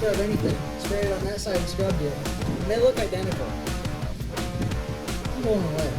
scrub anything. Sprayed it on that side and scrubbed it. And they look identical. I'm blown away.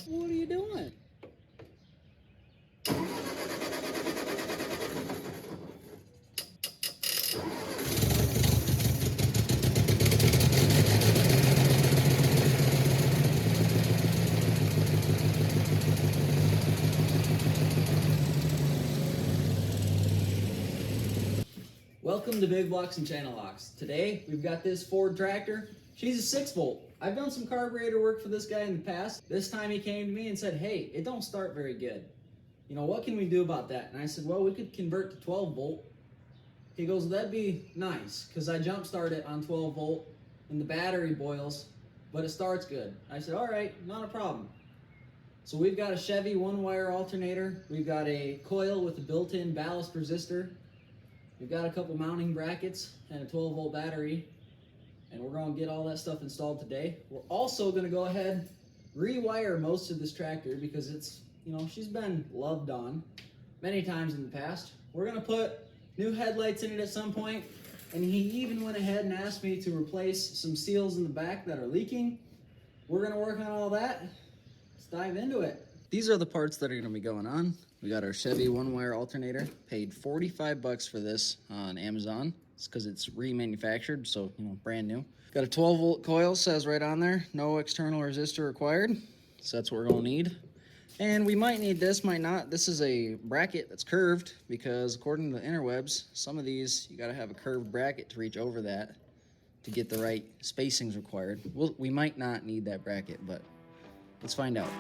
What are you doing? Welcome to Big Blocks and Channel Locks. Today we've got this Ford tractor. She's a 6-volt. I've done some carburetor work for this guy in the past. This time he came to me and said, hey, it don't start very good. You know, what can we do about that? And I said, well, we could convert to 12 volt. He goes, that'd be nice, because I jump start it on 12 volt and the battery boils, but it starts good. I said, all right, not a problem. So we've got a Chevy 1-wire alternator. We've got a coil with a built-in ballast resistor. We've got a couple mounting brackets and a 12 volt battery. And we're going to get all that stuff installed today. We're also going to go ahead, rewire most of this tractor because it's, you know, she's been loved on many times in the past. We're going to put new headlights in it at some point, and he even went ahead and asked me to replace some seals in the back that are leaking. We're going to work on all that. Let's dive into it. These are the parts that are going to be going on. We got our Chevy 1-wire alternator. Paid 45 bucks for this on Amazon. It's because it's remanufactured, so, you know, brand new. Got a 12 volt coil, says right on there. No external resistor required. So that's what we're going to need. And we might need this, might not. This is a bracket that's curved because according to the interwebs, some of these, you got to have a curved bracket to reach over that to get the right spacings required. We might not need that bracket, but let's find out.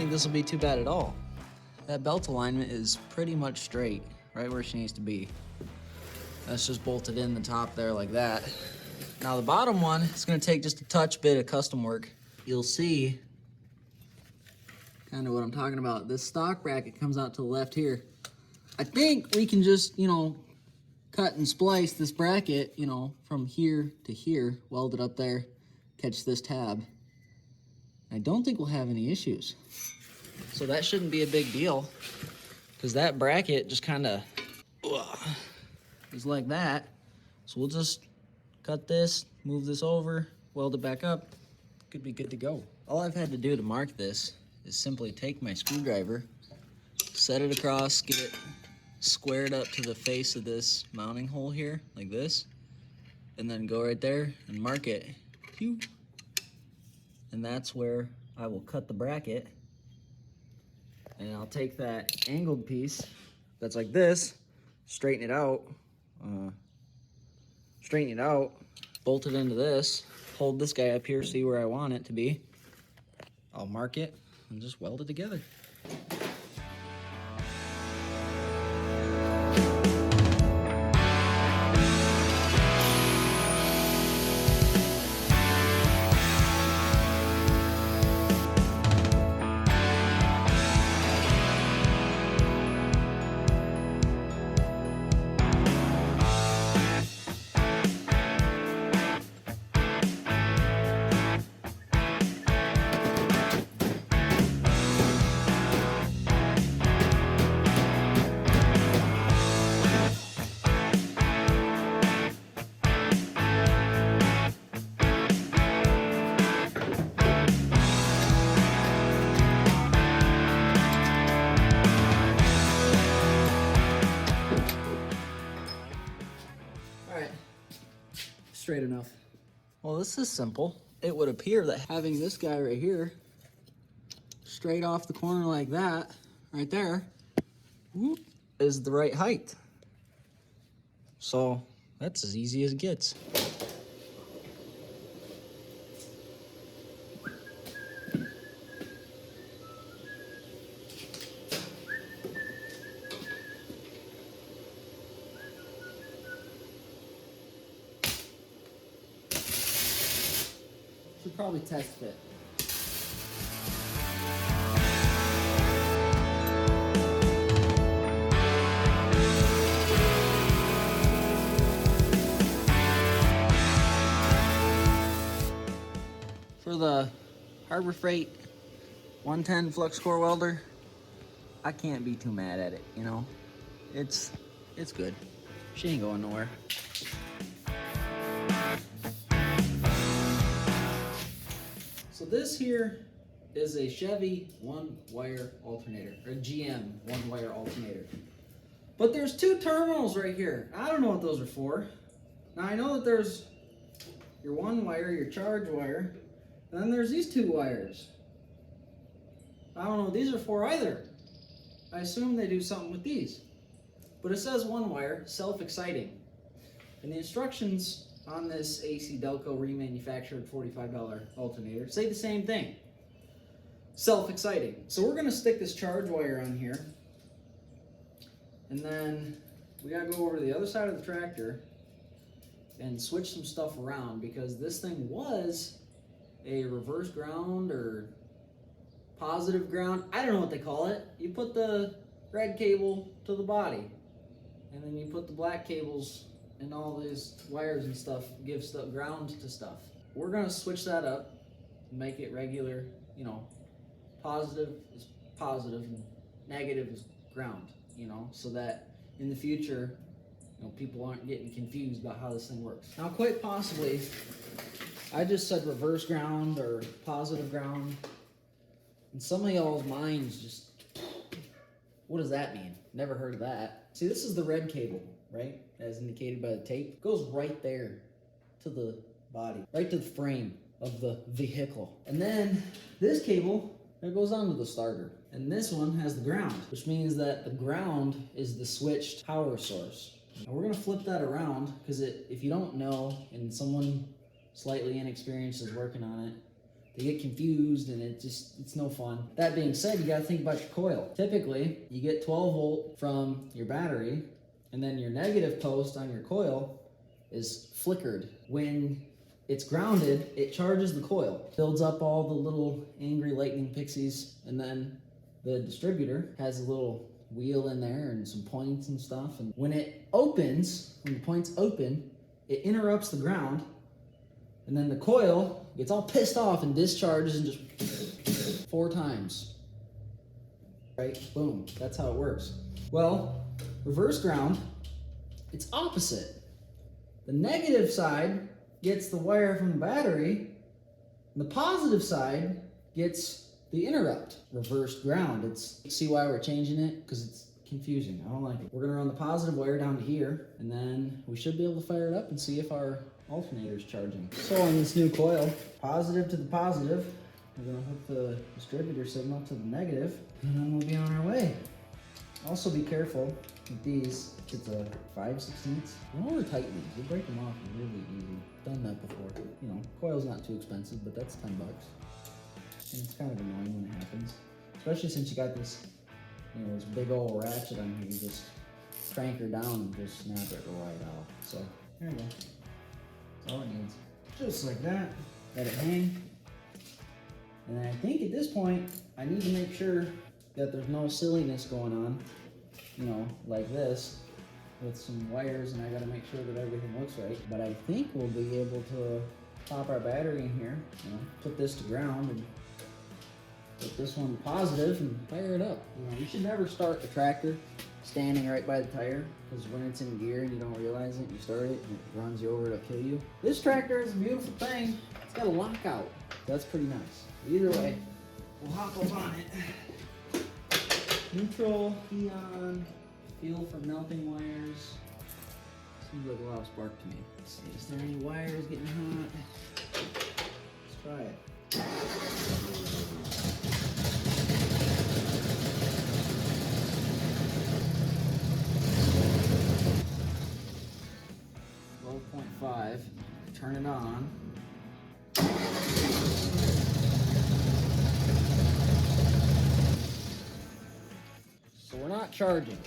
This will be too bad at all. That belt alignment is pretty much straight, right where she needs to be. That's just bolted in the top there like that. Now the bottom one is going to take just a touch bit of custom work. You'll see kind of what I'm talking about. This stock bracket comes out to the left here. I think we can just, you know, cut and splice this bracket, you know, from here to here, weld it up there, catch this tab. I don't think we'll have any issues. So that shouldn't be a big deal because that bracket just kind of is like that. So we'll just cut this, move this over, weld it back up. Could be good to go. All I've had to do to mark this is simply take my screwdriver, set it across, get it square it up to the face of this mounting hole here, like this, and then go right there and mark it. And that's where I will cut the bracket, and I'll take that angled piece that's like this, straighten it out, bolt it into this, hold this guy up here, see where I want it to be. I'll mark it and just weld it together. Straight enough. Well, this is simple. It would appear that having this guy right here, straight off the corner like that, right there, whoop, is the right height. So that's as easy as it gets. Should probably test fit. For the Harbor Freight 110 flux core welder, I can't be too mad at it, you know? It's good. She ain't going nowhere. So this here is a Chevy one-wire alternator, or GM one-wire alternator. But there's two terminals right here. I don't know what those are for. Now I know that there's your one wire, your charge wire, and then there's these two wires. I don't know what these are for either. I assume they do something with these. But it says one wire, self-exciting. And the instructions on this AC Delco remanufactured $45 alternator say the same thing. Self-exciting. So we're gonna stick this charge wire on here, and then we gotta go over to the other side of the tractor and switch some stuff around, because this thing was a reverse ground or positive ground. I don't know what they call it. You put the red cable to the body, and then you put the black cables and all these wires and stuff, give stuff ground to stuff. We're gonna switch that up, make it regular, you know, positive is positive and negative is ground, you know, so that in the future, you know, people aren't getting confused about how this thing works. Now, quite possibly, I just said reverse ground or positive ground, and some of y'all's minds just, what does that mean? Never heard of that. See, this is the red cable, right? As indicated by the tape. It goes right there to the body, right to the frame of the vehicle. And then this cable, that goes onto the starter. And this one has the ground, which means that the ground is the switched power source. And we're gonna flip that around, because if you don't know, and someone slightly inexperienced is working on it, they get confused and it's no fun. That being said, you gotta think about your coil. Typically, you get 12 volt from your battery, and then your negative post on your coil is flickered. When it's grounded, it charges the coil, builds up all the little angry lightning pixies, and then the distributor has a little wheel in there and some points and stuff. And when it opens, when the points open, it interrupts the ground, and then the coil gets all pissed off and discharges and just 4 times. Right? Boom. That's how it works. Well, reverse ground, it's opposite. The negative side gets the wire from the battery, and the positive side gets the interrupt. Reverse ground. See why we're changing it? Because confusing. I don't like it. We're gonna run the positive wire down to here, and then we should be able to fire it up and see if our alternator is charging. So on this new coil, positive to the positive, we're gonna hook the distributor signal to the negative, and then we'll be on our way. Also be careful with these. It's a 5/16. Don't over-tighten these. You break them off really easy. Done that before. You know, coil's not too expensive, but that's $10. And it's kind of annoying when it happens. Especially since you got this, you know, this big old ratchet on here. You just crank her down and just snap it right off. So, there you go. That's all it needs. Just like that. Let it hang. And I think at this point, I need to make sure that there's no silliness going on, you know, like this, with some wires, and I gotta make sure that everything looks right. But I think we'll be able to pop our battery in here, you know, put this to ground, and put this one positive, and fire it up. You know, you should never start a tractor standing right by the tire, because when it's in gear and you don't realize it, you start it, and it runs you over, it'll kill you. This tractor is a beautiful thing. It's got a lockout. That's pretty nice. Either way, we'll hop up on it. Neutral, key on, feel for melting wires. Seems like a lot of spark to me. Let's see, is there any wires getting hot? Let's try it. 12.5. Turn it on. So we're not charging.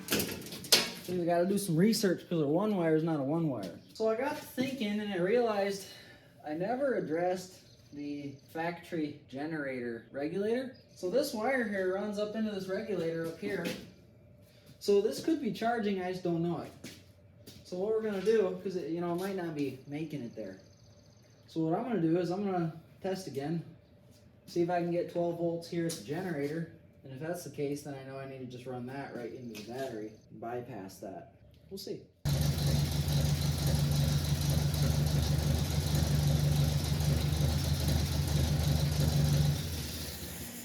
So we gotta do some research because a one wire is not a one wire. So I got to thinking and I realized I never addressed the factory generator regulator. So this wire here runs up into this regulator up here. So this could be charging, I just don't know it. So what we're gonna do, because it, you know, it might not be making it there. So what I'm gonna do is I'm gonna test again, see if I can get 12 volts here at the generator. And if that's the case, then I know I need to just run that right into the battery and bypass that. We'll see.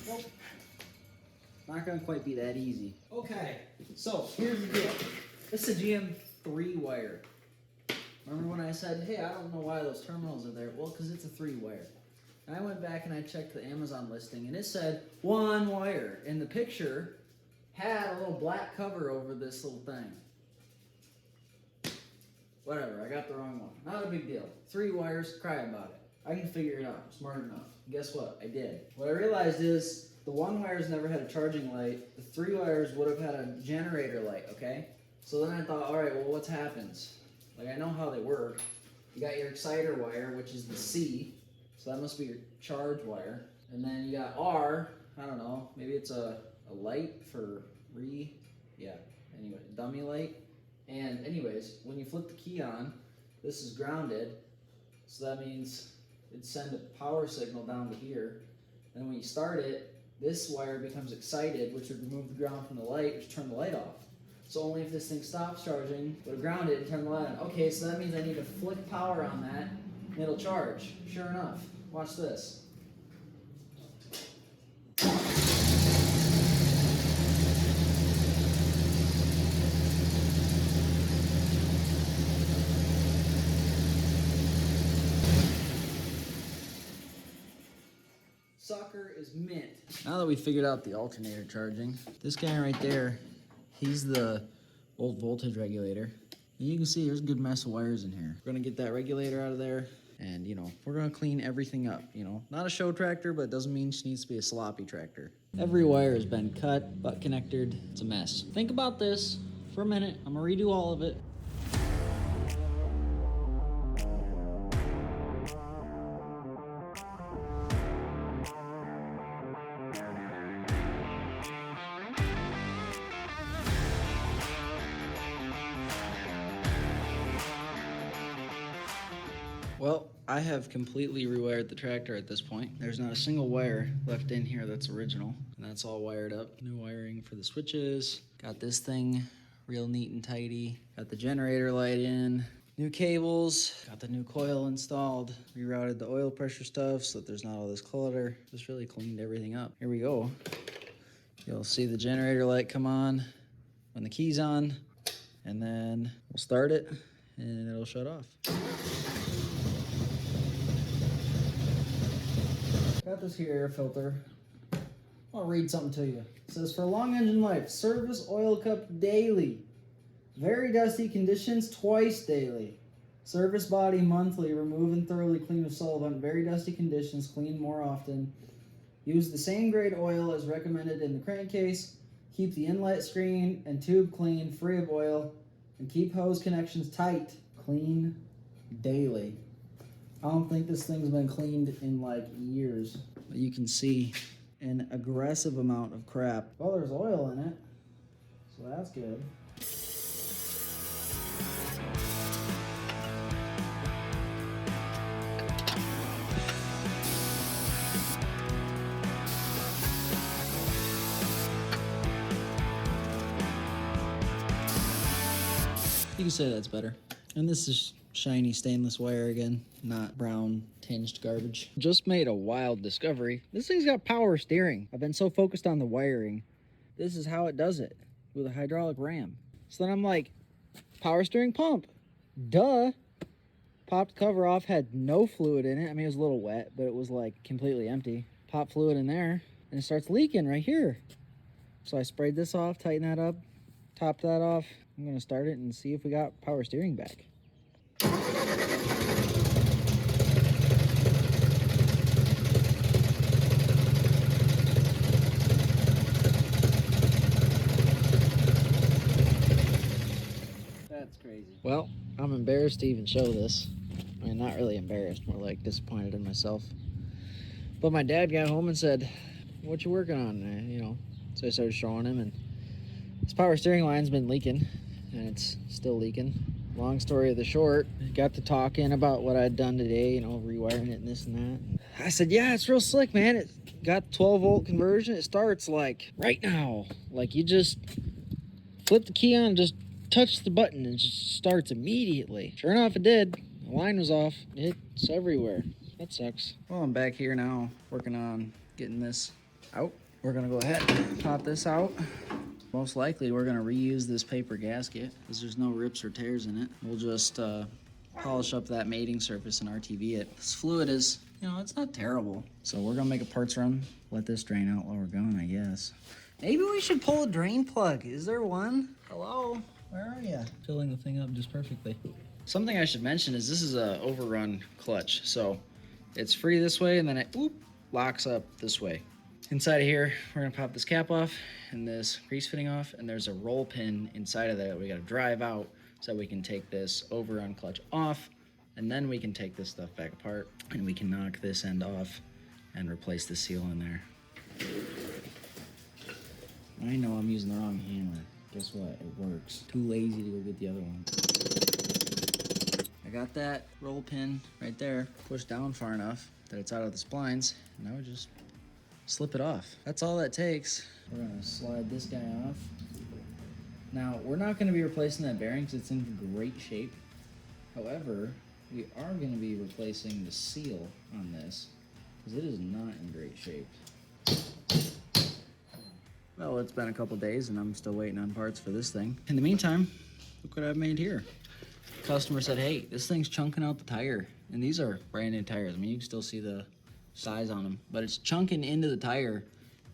Nope. Not gonna quite be that easy. Okay, so here's the deal. This is a GM3 wire. Remember when I said, hey, I don't know why those terminals are there? Well, because it's a 3 wire. And I went back and I checked the Amazon listing and it said 1 wire. And the picture had a little black cover over this little thing. Whatever, I got the wrong one. Not a big deal. 3 wires, cry about it. I can figure it out, I'm smart enough. And guess what? I did. What I realized is the 1 wires never had a charging light. The 3 wires would have had a generator light, okay? So then I thought, all right, well, what happens? Like, I know how they work. You got your exciter wire, which is the C. So that must be your charge wire. And then you got R, I don't know, maybe it's a light for anyway, dummy light. And anyways, when you flip the key on, this is grounded. So that means it'd send a power signal down to here. And when you start it, this wire becomes excited, which would remove the ground from the light, which turn the light off. So only if this thing stops charging, would have grounded and turn the light on. Okay, so that means I need to flick power on that, and it'll charge. Sure enough. Watch this. Sucker is mint. Now that we figured out the alternator charging, this guy right there, he's the old voltage regulator. And you can see there's a good mess of wires in here. We're gonna get that regulator out of there. And, you know, we're gonna clean everything up, you know. Not a show tractor, but it doesn't mean she needs to be a sloppy tractor. Every wire has been cut, butt connected. It's a mess. Think about this for a minute. I'm gonna redo all of it. Well, I have completely rewired the tractor at this point. There's not a single wire left in here that's original, and that's all wired up. New wiring for the switches. Got this thing real neat and tidy. Got the generator light in. New cables. Got the new coil installed. Rerouted the oil pressure stuff so that there's not all this clutter. Just really cleaned everything up. Here we go. You'll see the generator light come on. when the key's on, and then we'll start it and it'll shut off. Got this here air filter. I'll read something to you. It says, for long engine life, service oil cup daily. Very dusty conditions twice daily. Service body monthly. Remove and thoroughly clean with solvent. Very dusty conditions. Clean more often. Use the same grade oil as recommended in the crankcase. Keep the inlet screen and tube clean, free of oil, and keep hose connections tight. Clean daily. I don't think this thing's been cleaned in like years. But you can see an aggressive amount of crap. Well, there's oil in it, so that's good. You can say that's better. And this is shiny stainless wire again, not brown tinged garbage. Just made a wild discovery. This thing's got power steering. I've been so focused on the wiring. This is how it does it, with a hydraulic ram. So then I'm like, power steering pump. Duh. Popped cover off, had no fluid in it. I mean, it was a little wet, but it was like completely empty. Pop fluid in there, and it starts leaking right here. So I sprayed this off, tightened that up, topped that off. I'm gonna start it and see if we got power steering back. That's crazy. Well, I'm embarrassed to even show this. I mean, not really embarrassed, more like disappointed in myself. But my dad got home and said, what you working on? You know, so I started showing him, and this power steering line's been leaking, and it's still leaking. Long story of the short, got to talking about what I'd done today, you know, rewiring it and this and that. I said, yeah, it's real slick, man. It got 12 volt conversion. It starts like right now. Like you just flip the key on, just touch the button, and it just starts immediately. Sure enough, it did. The line was off. It's everywhere. That sucks. Well, I'm back here now, working on getting this out. We're gonna go ahead and pop this out. Most likely we're gonna reuse this paper gasket because there's no rips or tears in it. We'll just polish up that mating surface and RTV it. This fluid is, you know, it's not terrible. So we're gonna make a parts run, let this drain out while we're going, I guess. Maybe we should pull a drain plug. Is there one? Hello, where are you? Filling the thing up just perfectly. Something I should mention is this is a overrun clutch. So it's free this way and then it locks up this way. Inside of here, we're gonna pop this cap off and this grease fitting off, and there's a roll pin inside of that we gotta drive out so we can take this overrun clutch off, and then we can take this stuff back apart and we can knock this end off and replace the seal in there. I know I'm using the wrong hammer. Guess what? It works. Too lazy to go get the other one. I got that roll pin right there pushed down far enough that it's out of the splines, and now we just slip it off. That's all that takes. We're gonna slide this guy off. Now, we're not gonna be replacing that bearing because it's in great shape. However, we are gonna be replacing the seal on this because it is not in great shape. Well, it's been a couple days and I'm still waiting on parts for this thing. In the meantime, look what I've made here. The customer said, hey, this thing's chunking out the tire. And these are brand new tires. I mean, you can still see the size on them, but it's chunking into the tire,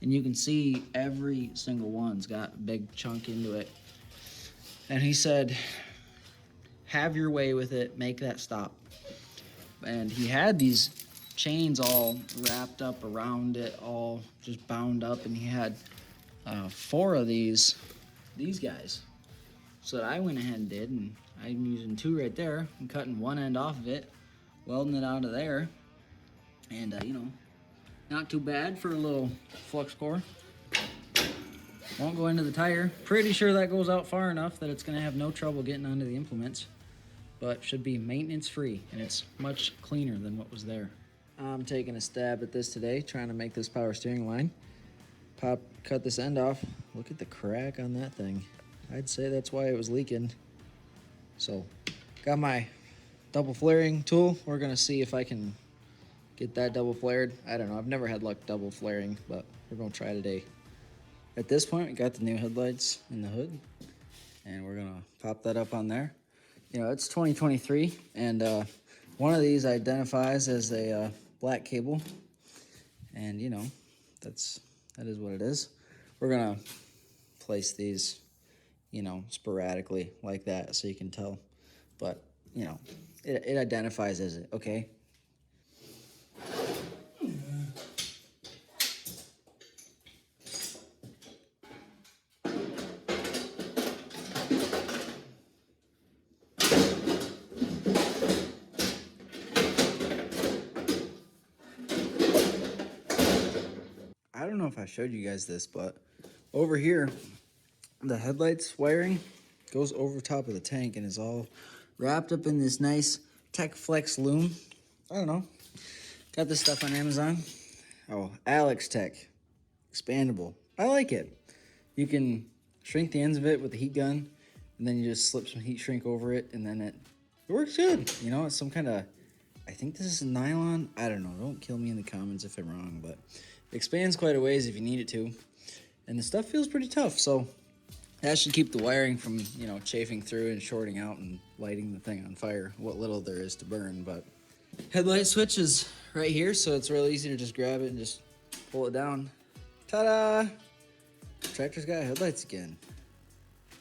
and you can see every single one's got a big chunk into it. And he said, have your way with it, make that stop. And he had these chains all wrapped up around it, all just bound up, and he had 4 of these guys. So I went ahead and did, and I'm using 2 right there. I'm cutting one end off of it, welding it out of there. And, you know, not too bad for a little flux core. Won't go into the tire. Pretty sure that goes out far enough that it's going to have no trouble getting onto the implements. But should be maintenance free, and it's much cleaner than what was there. I'm taking a stab at this today, trying to make this power steering line. Cut this end off. Look at the crack on that thing. I'd say that's why it was leaking. So, got my double flaring tool. We're going to see if I can get that double flared. I don't know, I've never had luck double flaring, but we're gonna try today. At this point, we got the new headlights in the hood. and we're gonna pop that up on there. You know, it's 2023, and one of these identifies as a black cable, and you know, that is what it is. We're gonna place these, you know, sporadically like that so you can tell, but you know, it identifies as it, okay? I don't know if I showed you guys this, but over here, the headlights wiring goes over top of the tank and is all wrapped up in this nice Tech Flex loom. I don't know. Got this stuff on Amazon. Oh, Alex Tech. Expandable. I like it. You can shrink the ends of it with the heat gun, and then you just slip some heat shrink over it, and then it works good. You know, it's some kind of, I think this is nylon. I don't know. Don't kill me in the comments if I'm wrong, but it expands quite a ways if you need it to. And the stuff feels pretty tough, so that should keep the wiring from, you know, chafing through and shorting out and lighting the thing on fire, what little there is to burn. But headlight switch is right here, so it's real easy to just grab it and just pull it down. Ta-da! Tractor's got headlights again.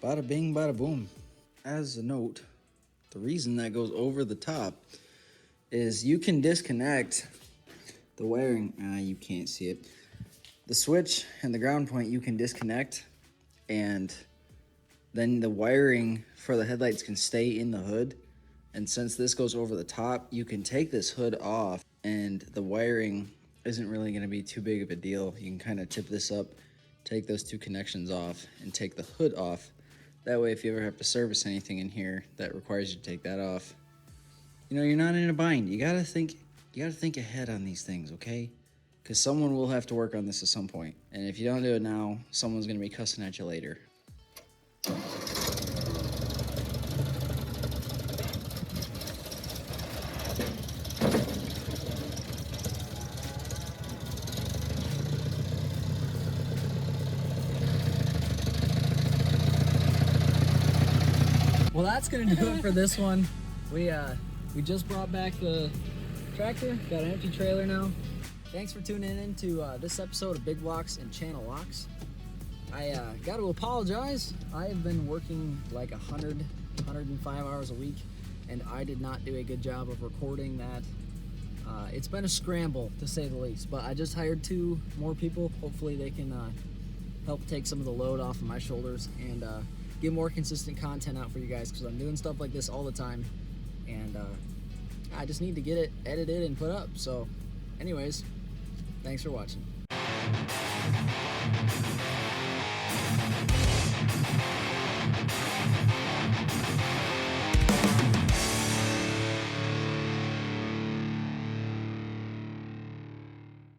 Bada bing, bada boom. As a note, the reason that goes over the top is you can disconnect the wiring. You can't see it. The switch and the ground point you can disconnect, and then the wiring for the headlights can stay in the hood. And since this goes over the top, you can take this hood off, and the wiring isn't really going to be too big of a deal. You can kind of tip this up, take those two connections off, and take the hood off. That way, if you ever have to service anything in here that requires you to take that off, you know, you're not in a bind. You gotta think ahead on these things, okay? Because someone will have to work on this at some point. And if you don't do it now, someone's gonna be cussing at you later. Well, that's gonna do it for this one. We just brought back the tractor, got an empty trailer now. Thanks for tuning in to this episode of Big Blocks and Channel Locks. I got to apologize. I have been working like 105 hours a week, and I did not do a good job of recording that. It's been a scramble, to say the least, but I just hired 2 more people. Hopefully they can help take some of the load off of my shoulders and get more consistent content out for you guys, because I'm doing stuff like this all the time, and I just need to get it edited and put up. So anyways, thanks for watching.